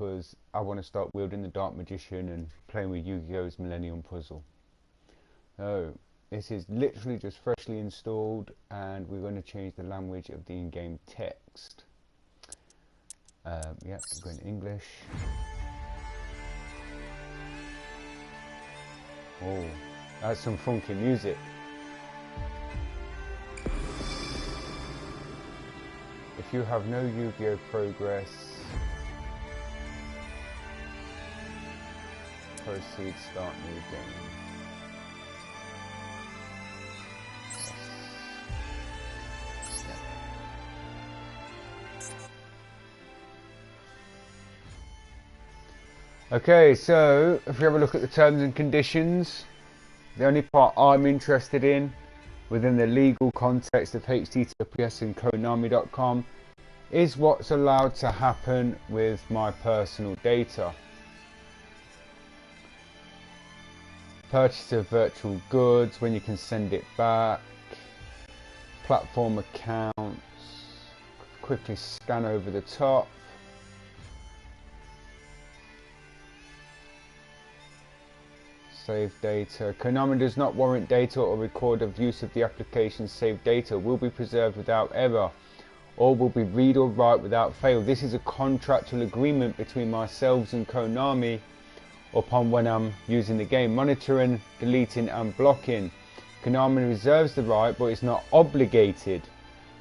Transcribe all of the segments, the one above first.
because I want to start wielding the Dark Magician and playing with Yu-Gi-Oh's Millennium Puzzle. So this is literally just freshly installed, and we're going to change the language of the in-game text. Yeah, we're going English. Oh, that's some funky music. If you have no Yu-Gi-Oh progress, proceed, start new game. Okay, so if we have a look at the terms and conditions, the only part I'm interested in within the legal context of HTTPS and Konami.com is what's allowed to happen with my personal data. Purchase of virtual goods, when you can send it back, platform accounts, quickly scan over the top. Save data. Konami does not warrant data or record of use of the application's saved data will be preserved without error, or will be read or write without fail. This is a contractual agreement between myself and Konami upon when I'm using the game. Monitoring, deleting and blocking. Konami reserves the right but is not obligated.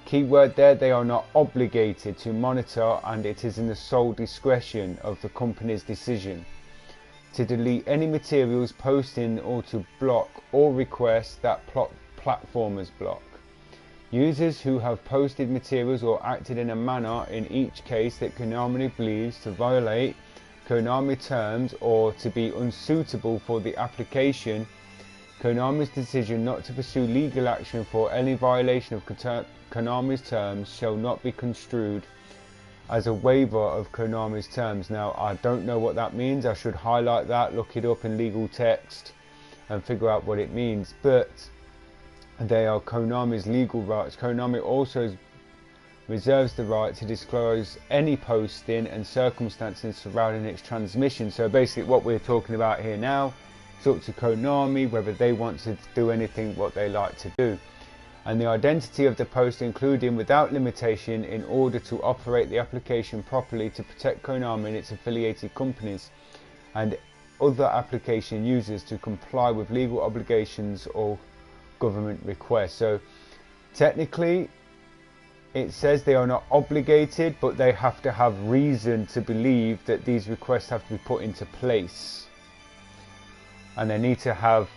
Keyword there, they are not obligated to monitor, and it is in the sole discretion of the company's decision to delete any materials posting or to block or request that platformers block. Users who have posted materials or acted in a manner in each case that Konami believes to violate Konami terms or to be unsuitable for the application, Konami's decision not to pursue legal action for any violation of Konami's terms shall not be construed as a waiver of Konami's terms. Now, I don't know what that means. I should highlight that, look it up in legal text and figure out what it means, but they are Konami's legal rights. Konami also reserves the right to disclose any posting and circumstances surrounding its transmission. So basically what we're talking about here now, it's up to Konami whether they want to do anything what they like to do. And the identity of the post including without limitation in order to operate the application properly to protect Konami and its affiliated companies and other application users to comply with legal obligations or government requests. So technically it says they are not obligated, but they have to have reason to believe that these requests have to be put into place, and they need to have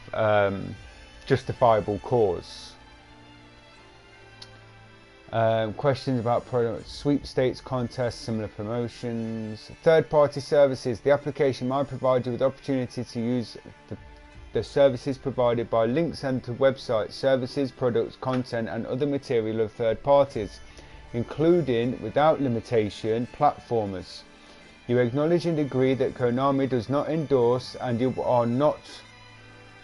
justifiable cause. Questions about product sweepstakes, contests, similar promotions. Third-party services. The application might provide you with the opportunity to use the services provided by links sent to websites, services, products, content and other material of third parties, including, without limitation, platformers. You acknowledge and agree that Konami does not endorse and you are not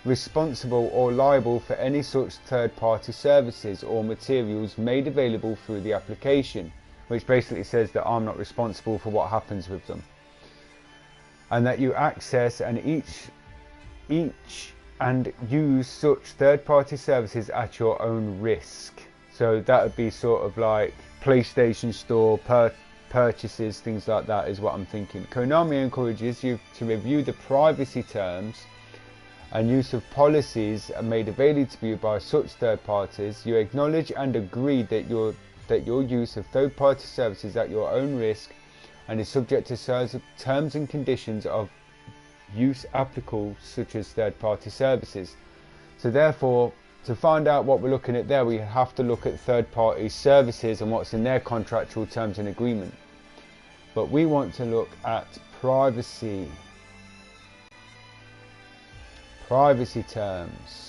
responsible or liable for any such third-party services or materials made available through the application, which basically says that I'm not responsible for what happens with them, and that you access and and use such third-party services at your own risk. So that would be sort of like PlayStation Store purchases, things like that is what I'm thinking. Konami encourages you to review the privacy terms and use of policies made available to you by such third parties. You acknowledge and agree that your use of third-party services at your own risk and is subject to terms and conditions of use applicable, such as third-party services. So therefore, to find out what we're looking at there, we have to look at third-party services and what's in their contractual terms and agreement. But we want to look at privacy terms.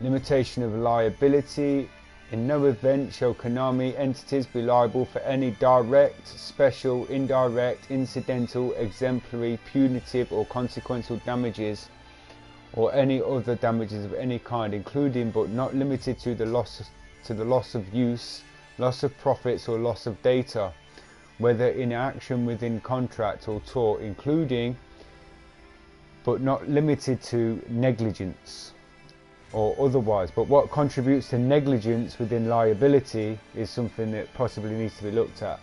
Limitation of liability. In no event shall Konami entities be liable for any direct, special, indirect, incidental, exemplary, punitive or consequential damages or any other damages of any kind, including but not limited to the loss of use, loss of profits or loss of data, whether in action within contract or tort, including but not limited to negligence or otherwise. But what contributes to negligence within liability is something that possibly needs to be looked at.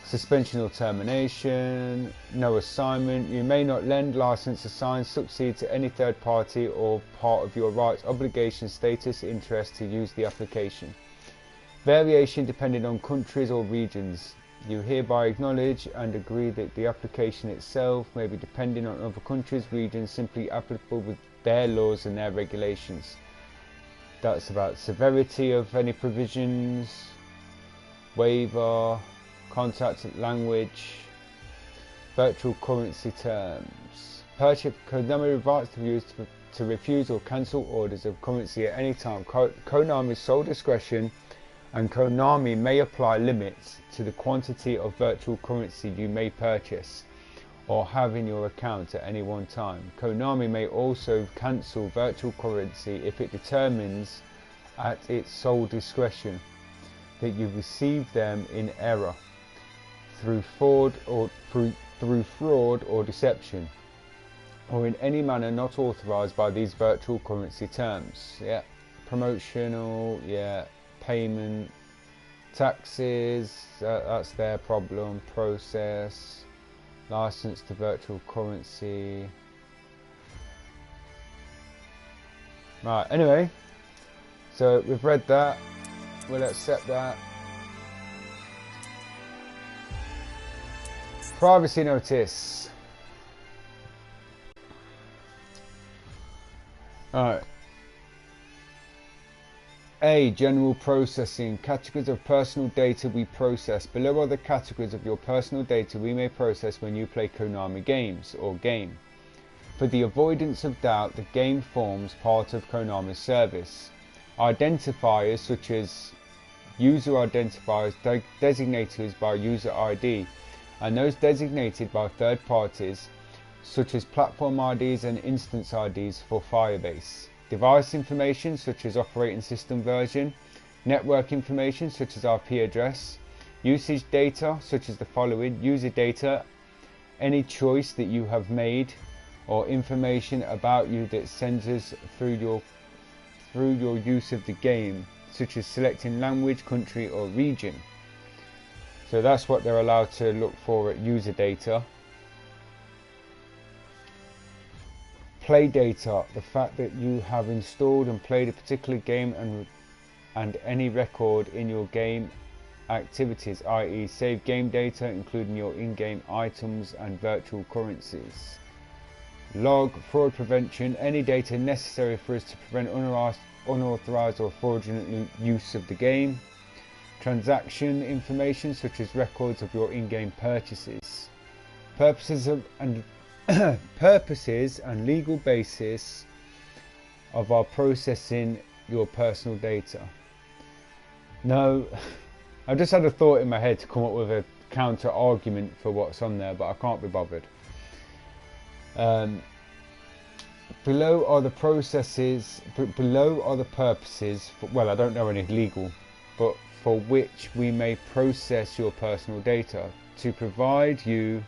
Suspension or termination, no assignment. You may not lend, license, assign, succeed to any third party or part of your rights, obligation, status, interest to use the application. Variation depending on countries or regions. You hereby acknowledge and agree that the application itself may be depending on other countries, regions, simply applicable with their laws and their regulations. That's about severity of any provisions, waiver, contact language, virtual currency terms. Purchase Konami rights to refuse or cancel orders of currency at any time. Konami's sole discretion, and Konami may apply limits to the quantity of virtual currency you may purchase or have in your account at any one time. Konami may also cancel virtual currency if it determines at its sole discretion that you received them in error, through fraud or deception, or in any manner not authorized by these virtual currency terms. Yeah, promotional, yeah, payment, taxes, that's their problem, process, license to virtual currency. Right, anyway, so we've read that, we'll accept that. Privacy notice. Alright. A. General processing. Categories of personal data we process. Below are the categories of your personal data we may process when you play Konami games or game. For the avoidance of doubt, the game forms part of Konami's service. Identifiers such as user identifiers designated by user ID, and those designated by third parties such as platform IDs and instance IDs for Firebase. Device information such as operating system version, network information such as IP address, usage data such as the following: user data, any choice that you have made, or information about you that sends us through your use of the game, such as selecting language, country or region. So that's what they're allowed to look for at user data. Play data, the fact that you have installed and played a particular game and any record in your game activities, i.e. save game data including your in-game items and virtual currencies. Log, fraud prevention, any data necessary for us to prevent unauthorized or fraudulent use of the game. Transaction information such as records of your in-game purchases. Purposes and legal basis of our processing your personal data. No, I just had a thought in my head to come up with a counter argument for what's on there, but I can't be bothered. Below are the purposes, well, I don't know any legal, but for which we may process your personal data: to provide you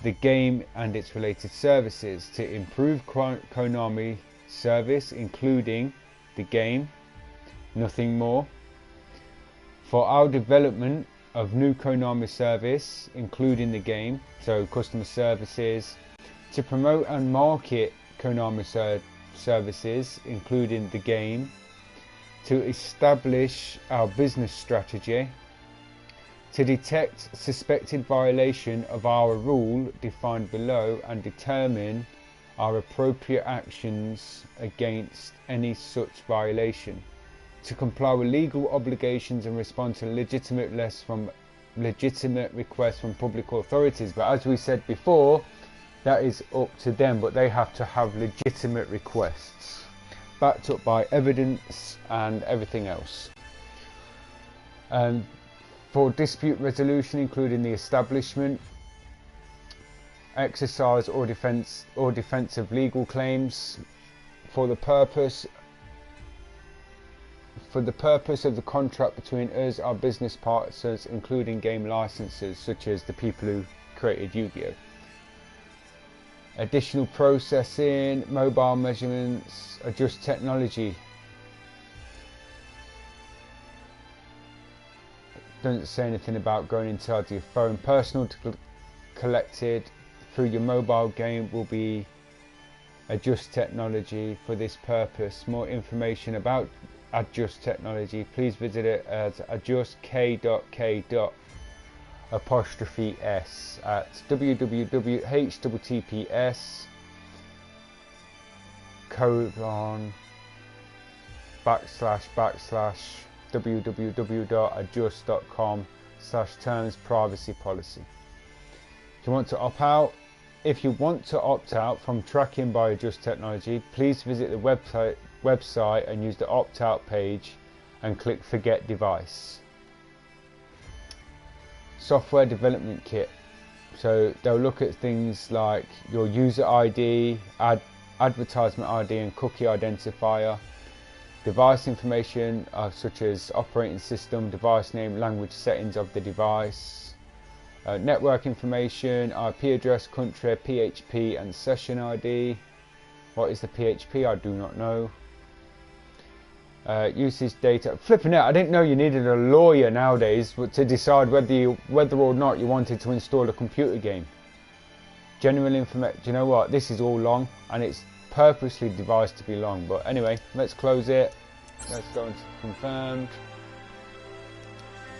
the game and its related services, to improve Konami service including the game, nothing more, for our development of new Konami service including the game, so customer services, to promote and market Konami services including the game, to establish our business strategy, to detect suspected violation of our rule defined below and determine our appropriate actions against any such violation, to comply with legal obligations and respond to legitimate requests from public authorities. But as we said before, that is up to them, but they have to have legitimate requests. backed up by evidence and everything else. For dispute resolution, including the establishment, exercise or defense of legal claims, for the purpose of the contract between us, our business partners, including game licensors such as the people who created Yu-Gi-Oh. Additional processing, mobile measurements, adjust technology. Doesn't say anything about going inside your phone. Personal collected through your mobile game will be adjust technology for this purpose. More information about adjust technology, please visit it as adjust.k.s at www.https://www.adjust.com/terms privacy policy. If you want to opt out, from tracking by Adjust Technology, please visit the website and use the opt-out page and click Forget Device. Software development kit. So they'll look at things like your user ID, advertisement ID and cookie identifier, device information such as operating system, device name, language settings of the device, network information, IP address, country, PHP and session ID. What is the PHP? I do not know. Usage data. Flipping out, I didn't know you needed a lawyer nowadays to decide whether or not you wanted to install a computer game. General information. Do you know what? This is all long and it's purposely devised to be long. But anyway, let's close it. Let's go into confirmed.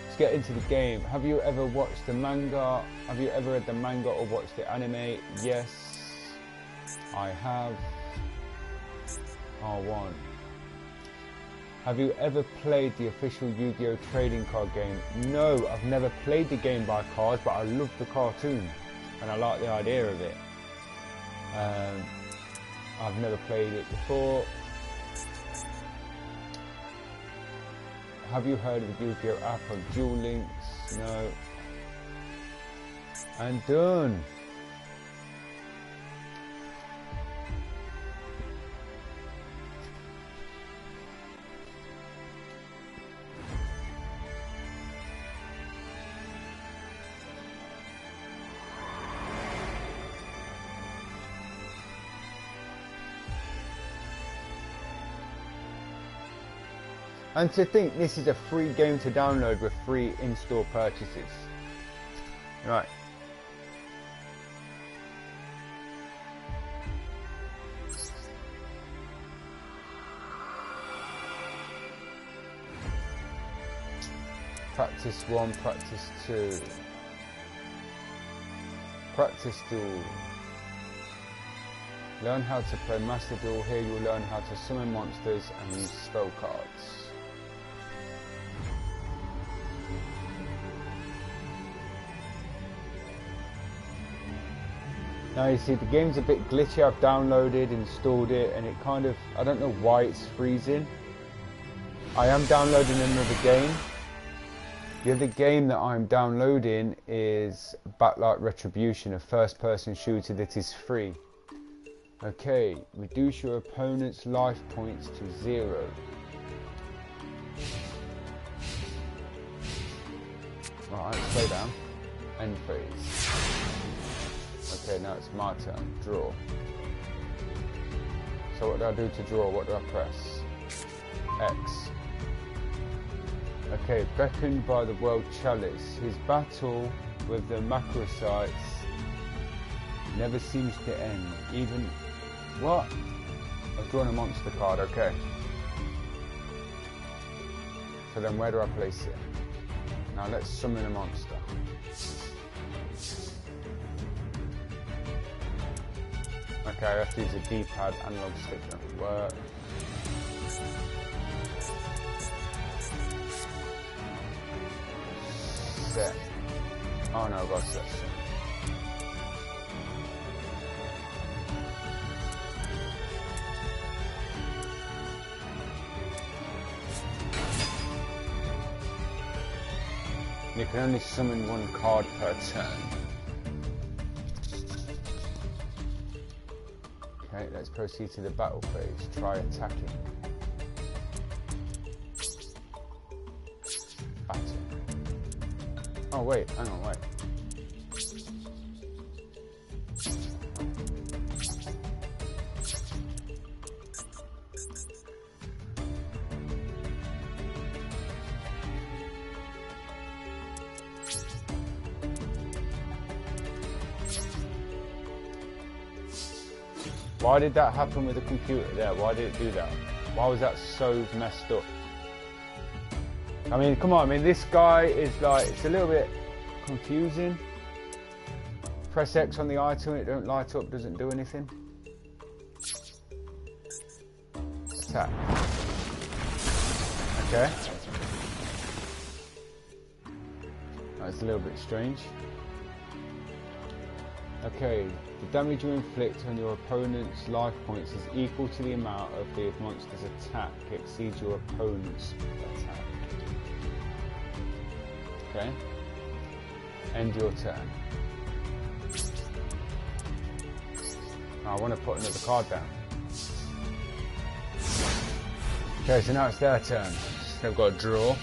Let's get into the game. Have you ever watched the manga? Have you ever read the manga or watched the anime? Yes, I have. R1. Have you ever played the official Yu-Gi-Oh trading card game? No, I've never played the game by cards, but I love the cartoon and I like the idea of it. I've never played it before. Have you heard of the Yu-Gi-Oh app on Duel Links? No. And done. And to think this is a free game to download with free in-store purchases. Right. Practice 1, practice 2. Practice duel. Learn how to play Master Duel. Here you'll learn how to summon monsters and use spell cards. Now you see the game's a bit glitchy. I've downloaded, installed it, and it kind of, I don't know why it's freezing. I am downloading another game. The other game that I'm downloading is Backlight Retribution, a first-person shooter that is free. Okay, reduce your opponent's life points to 0. Right, slow down. End phase. Okay, now it's my turn. Draw. So what do I do to draw? What do I press? X. Okay, beckoned by the World Chalice. His battle with the Macrocytes never seems to end. Even... What? I've drawn a monster card, okay. So then where do I place it? Now let's summon a monster. Okay, I have to use a D-pad, analog stick doesn't work. Set. Oh no, I've got to set. can only summon one card per turn. Okay, let's proceed to the battle phase. Try attacking. Battle. Oh wait, hang on, wait. Why did that happen with the computer there? Why did it do that? Why was that so messed up? I mean, come on, I mean, this guy is like, it's a little bit confusing. Press X on the item, it don't light up, doesn't do anything. Attack. Okay. That's a little bit strange. Okay, the damage you inflict on your opponent's life points is equal to the amount of the monster's attack exceeds your opponent's attack. Okay. End your turn. I want to put another card down. Okay, so now it's their turn. They've got a draw.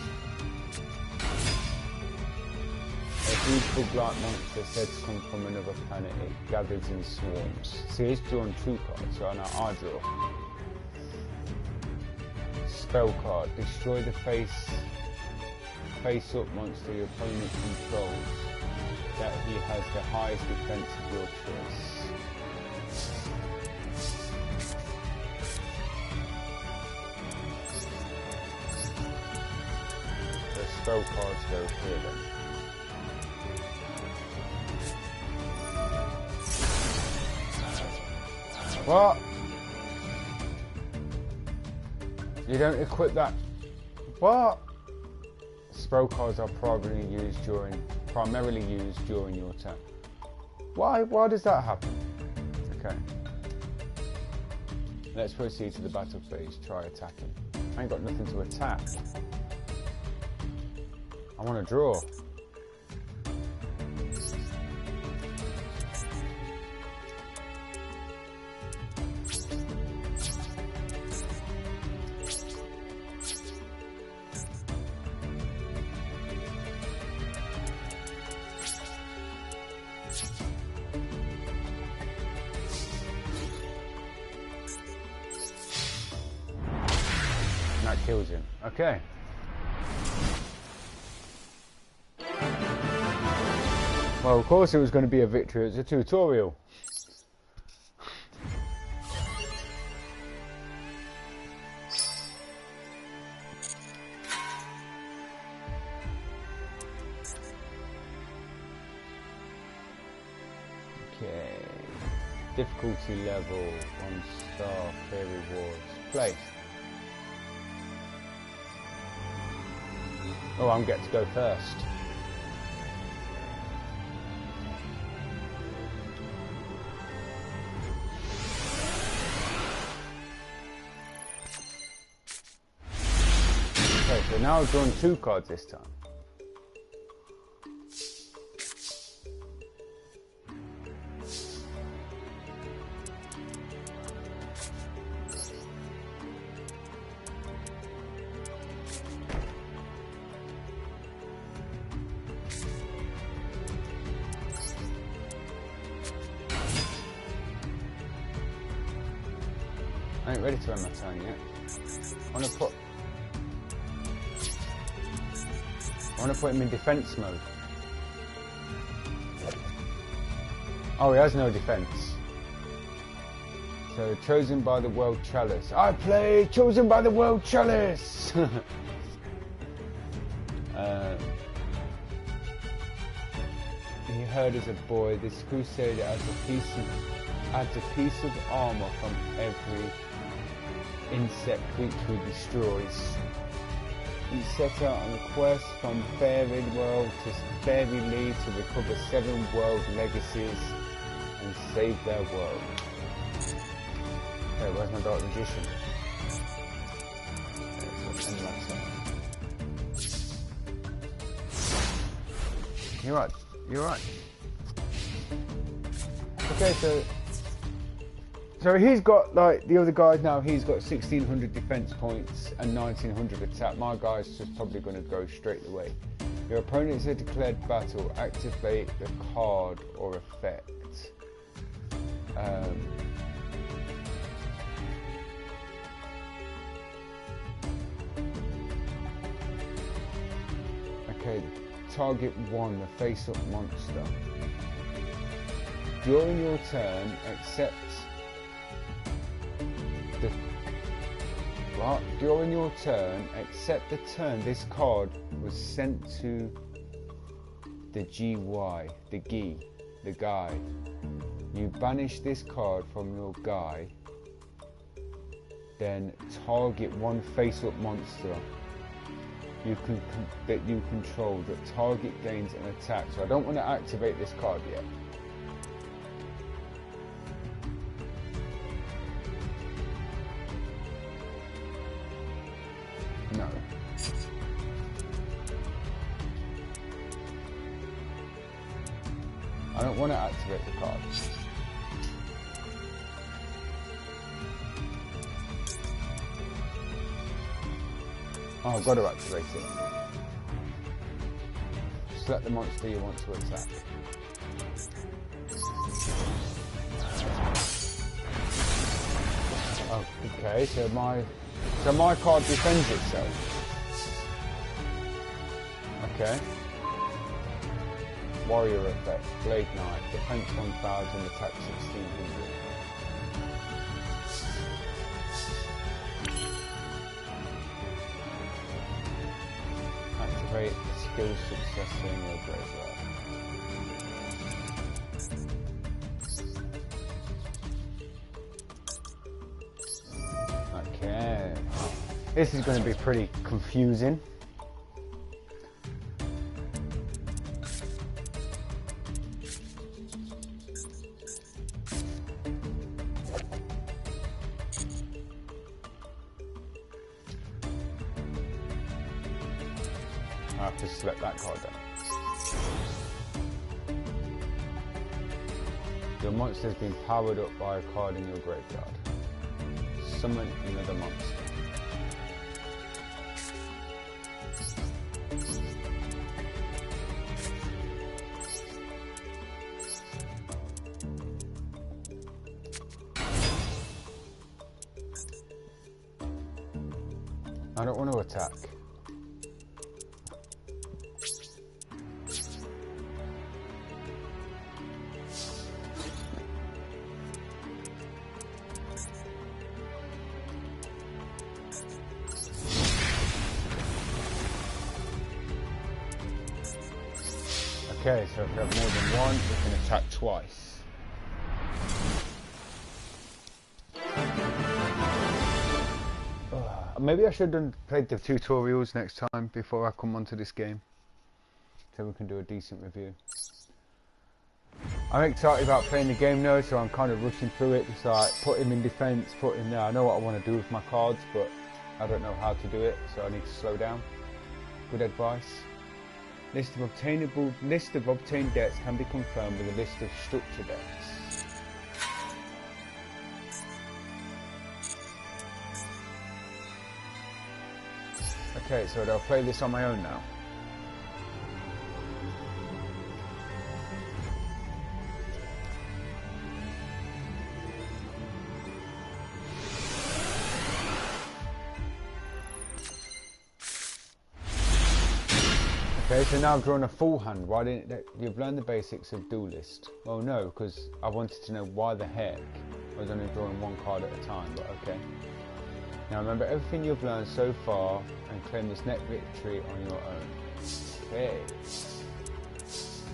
A huge bug-like monster said to come from another planet. It gathers in swarms. See, he's drawn 2 cards, so now I draw. Spell card. Destroy the face-up monster your opponent controls. That he has the highest defense of your choice. The spell cards go here then. What? You don't equip that? What? Spell cards are primarily used during your turn. Why does that happen? Okay. Let's proceed to the battle phase. Try attacking. I ain't got nothing to attack. I want to draw. That kills him. Okay. Well, of course it was going to be a victory. It's a tutorial. Okay. Difficulty level 1 star. Clear rewards. Place. Oh, I'm getting to go first. Okay, so now I've drawn 2 cards this time. I ain't ready to end my turn yet. I want to put him in defense mode. Oh, he has no defense. So, chosen by the World Chalice. I play chosen by the World Chalice! He heard as a boy, this crusader adds a piece of armor from every insect creature he destroys. He set out on a quest from Fairy World to Fairy Lee to recover 7 world legacies and save their world. Okay, where's my Dark Magician? You're right. You're right. Okay, so he's got, like the other guys now, he's got 1600 defense points and 1900 attack. My guy's just probably going to go straight away. Your opponent is a declared battle. Activate the card or effect. Okay, target 1, the face-up monster. During your turn, accept the... What? During your turn, accept the turn this card was sent to the GY, the guy. You banish this card from your guy, then target 1 face-up monster that you control. That target gains an attack. So I don't want to activate this card yet. No. I don't want to activate the card. Oh, I've got to activate it. Select the monster you want to attack. Oh, okay, so my card defends itself. Okay. Warrior effect, Blade Knight, defense 1000, attack 1600. Activate skill successor in your graveyard. Okay. This is going to be pretty confusing. I have to select that card then. Your monster has been powered up by a card in your graveyard. Summon another monster. I don't want to attack. Okay, so if we have more than one, we can attack twice. Maybe I should have played the tutorials next time before I come onto this game, so we can do a decent review. I'm excited about playing the game though, so I'm kind of rushing through it, just like put him in defense, put him there. I know what I want to do with my cards, but I don't know how to do it, so I need to slow down. Good advice. List of obtained decks can be confirmed with a list of structure decks. Okay, so I'll play this on my own now. Okay, so now I've drawn a full hand. Why didn't you've learned the basics of Duelist? Well, no, because I wanted to know why the heck I was only drawing one card at a time, but okay. Now remember everything you've learned so far and claim this next victory on your own. Okay. It's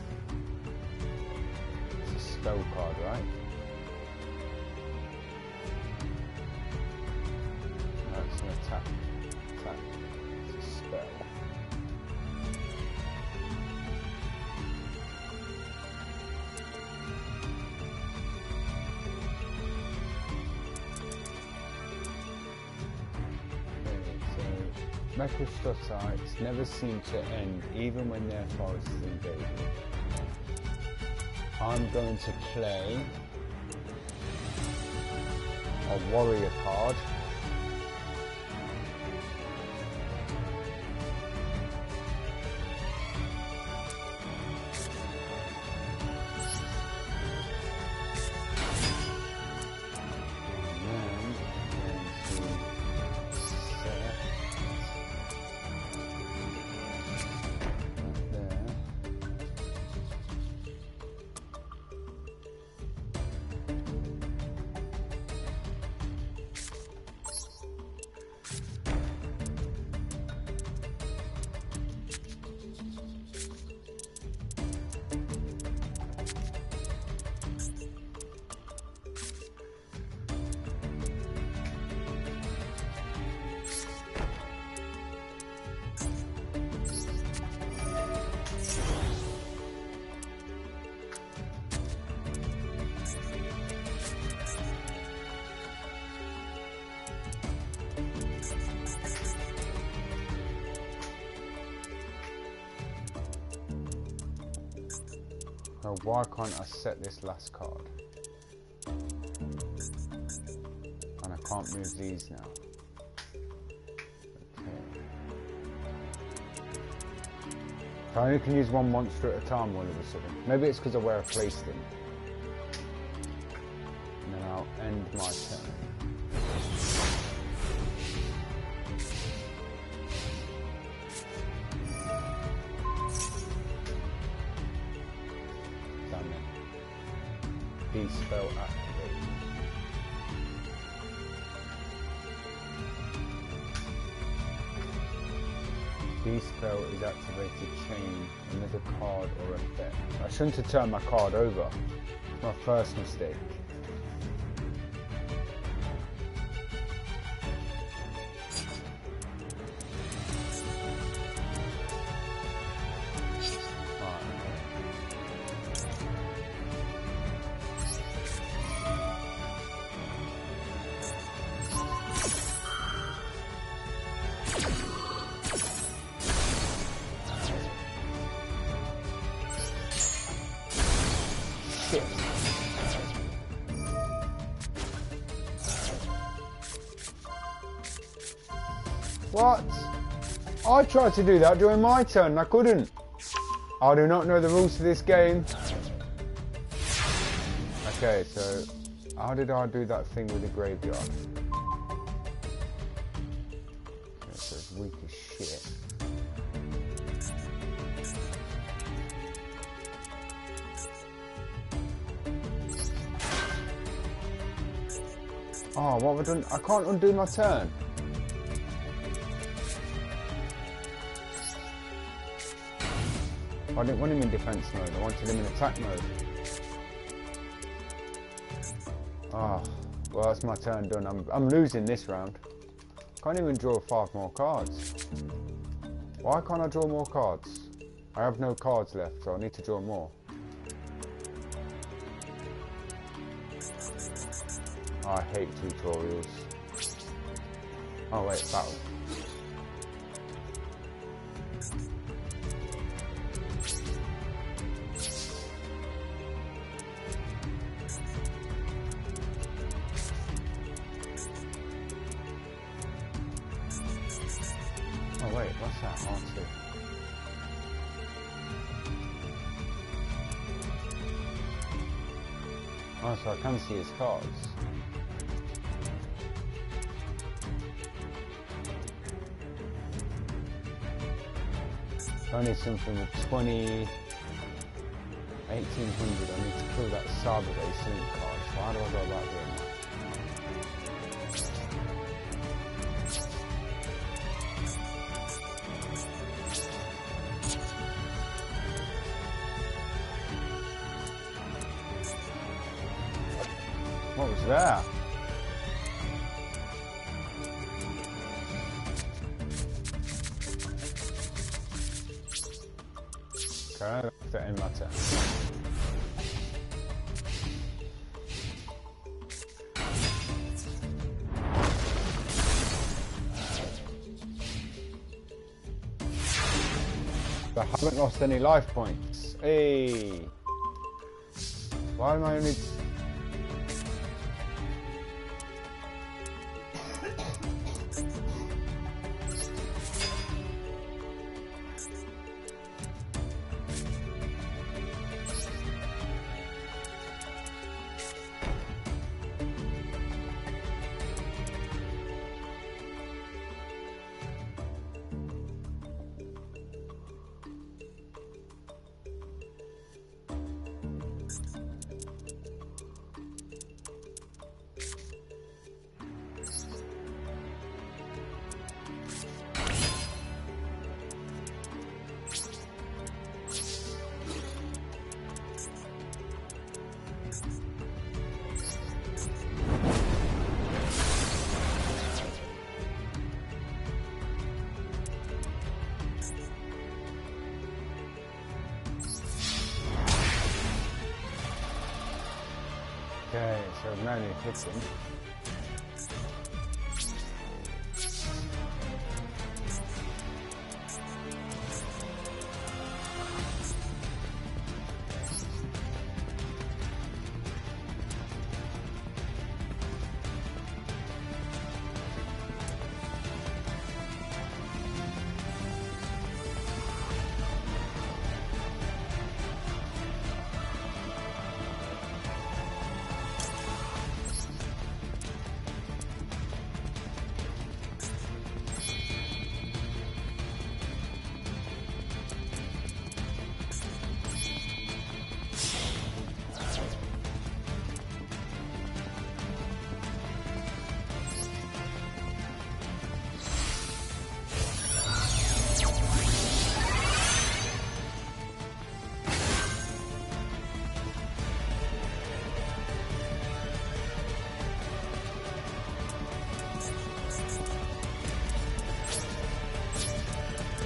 a spell card, right? No, it's an attack. It's a spell. Mechrostosites never seem to end, even when their forest is invaded. I'm going to play a warrior card. Now why can't I set this last card? And I can't move these now. Okay. I only can use one monster at a time all of a sudden. Maybe it's because of where I placed them. And then I'll end my turn. Spell activate. The spell is activated, chain another card or effect. I shouldn't have turned my card over. It's my first mistake. What? I tried to do that during my turn and I couldn't. I do not know the rules to this game. Okay, so how did I do that thing with the graveyard? Okay, so it's weak as shit. Oh, what have I done? I can't undo my turn. I didn't want him in defense mode, I wanted him in attack mode. Ah, oh, well that's my turn done. I'm losing this round. Can't even draw 5 more cards. Why can't I draw more cards? I have no cards left, so I need to draw more. Oh, I hate tutorials. Oh wait, battle. Oh wait, what's that? R2. Oh, so I can see his cards. I need something with 20, 1800. I need to kill that Saga Racing card. So how do I go about doing that? What was that? Okay, I have to end my turn. But I haven't lost any life points. Hey! Why am I only... Okay, so now need to hit him.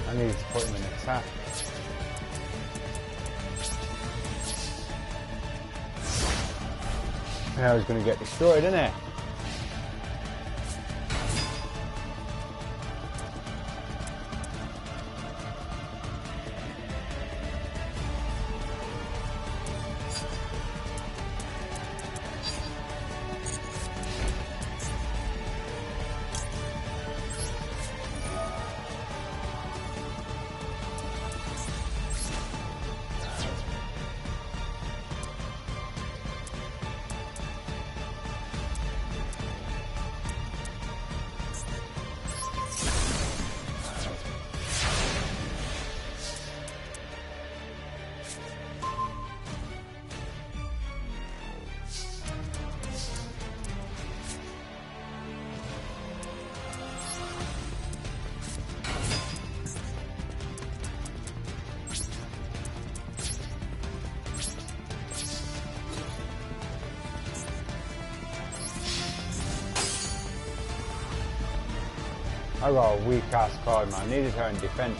I needed to put him in attack. Now he's going to get destroyed, isn't it? I got a weak ass card, man. I needed her in defense.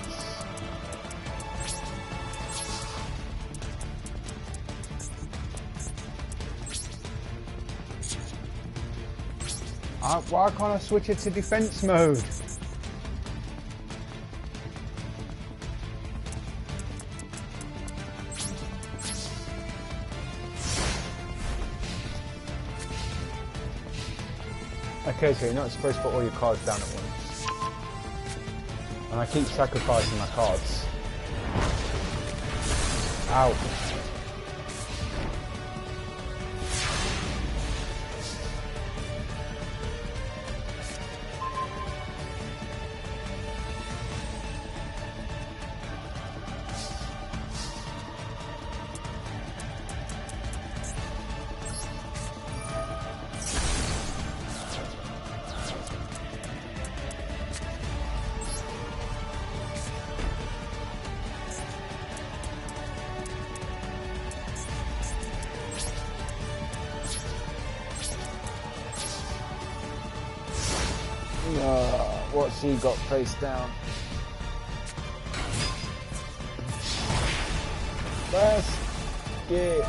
Why can't I switch it to defense mode? Okay, so you're not supposed to put all your cards down at once. And I keep sacrificing my cards. Ow. What's he got face down? Basket.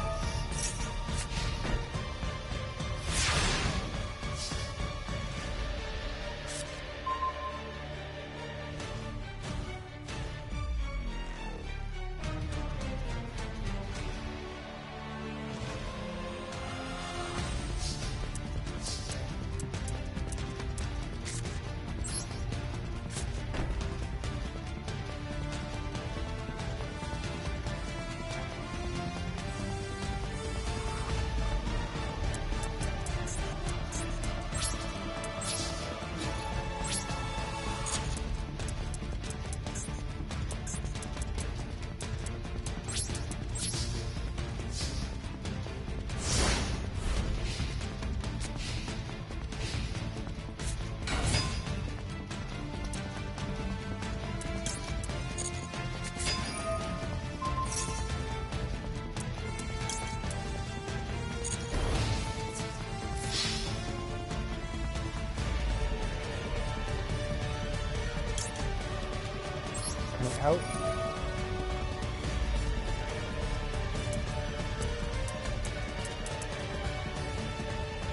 health.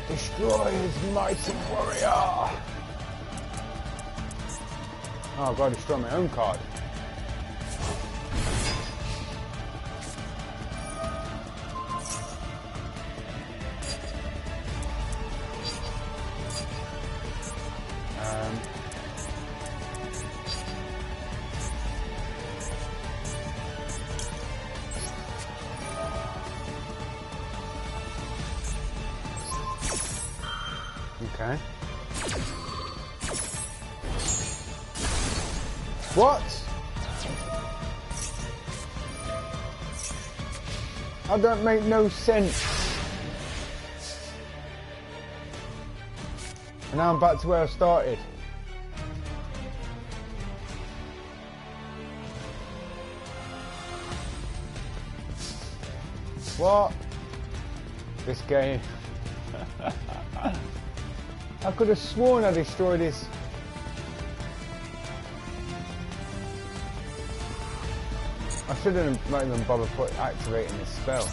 Destroy his mighty warrior! Oh, I've got to destroy my own card. Okay. What? That don't make no sense. And now I'm back to where I started. What? This game. I could have sworn I destroyed this. I shouldn't not even bother activating this spell.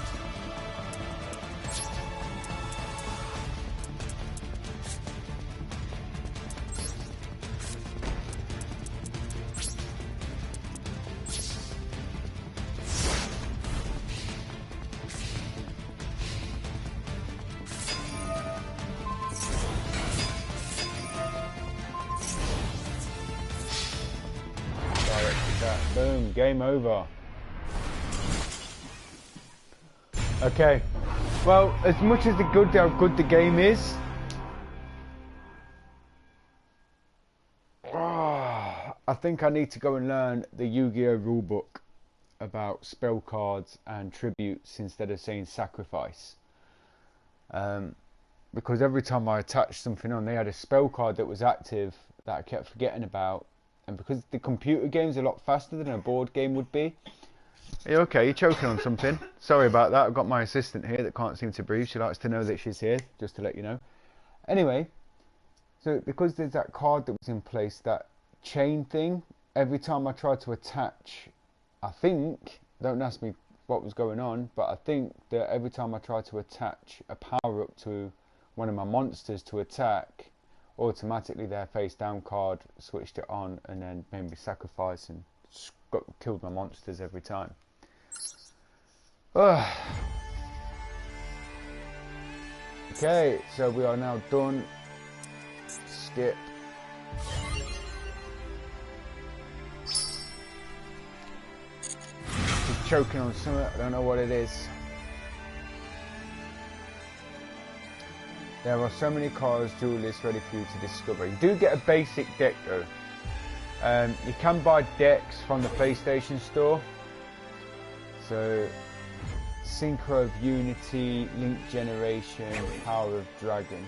Boom, game over. Okay, well, as much as how good the game is, I think I need to go and learn the Yu-Gi-Oh rulebook about spell cards and tributes instead of saying sacrifice. Because every time I attached something on, they had a spell card that was active that I kept forgetting about. And because the computer game's a lot faster than a board game would be. Are you okay? You're choking on something. Sorry about that. I've got my assistant here that can't seem to breathe. She likes to know that she's here, just to let you know. Anyway, so because there's that card that was in place, that chain thing, every time I tried to attach, I think, don't ask me what was going on, but I think that every time I tried to attach a power up to one of my monsters to attack, automatically their face down card switched it on and then made me sacrifice and killed my monsters every time. Okay, so we are now done. Skip. Just choking on something, I don't know what it is. There are so many cards, duel lists ready for you to discover. You do get a basic deck though. You can buy decks from the PlayStation Store. So, Synchro of Unity, Link Generation, Power of Dragon.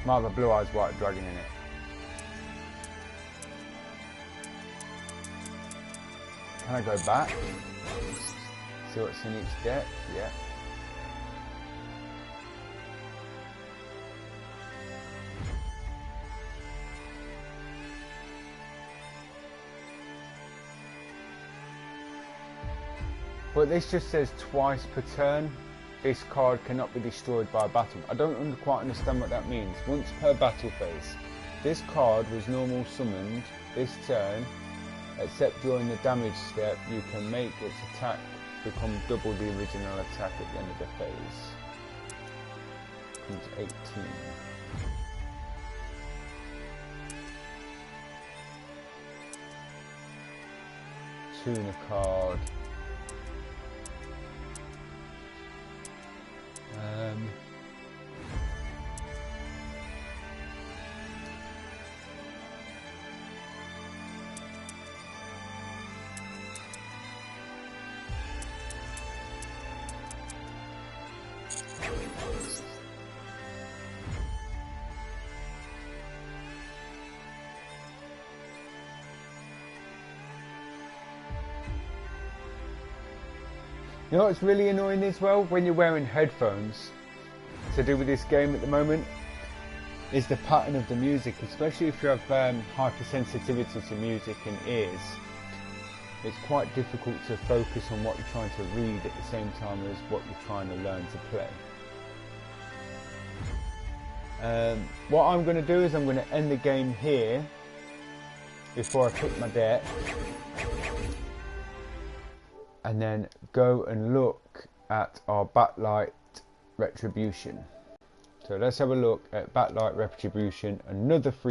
Might have a Blue Eyes White Dragon in it. Can I go back? See what's in each deck? Yeah. But this just says twice per turn. This card cannot be destroyed by a battle. I don't quite understand what that means. Once per battle phase. This card was normal summoned this turn. Except during the damage step, you can make its attack become double the original attack at the end of the phase. Comes 18. Tuna card. You know what's really annoying as well? When you're wearing headphones. to do with this game at the moment is the pattern of the music, especially if you have hypersensitivity to music and ears. It's quite difficult to focus on what you're trying to read at the same time as what you're trying to learn to play. What I'm going to do is I'm going to end the game here before I pick my deck, and then go and look at our Backlight Retribution. So let's have a look at Backlight Retribution, another free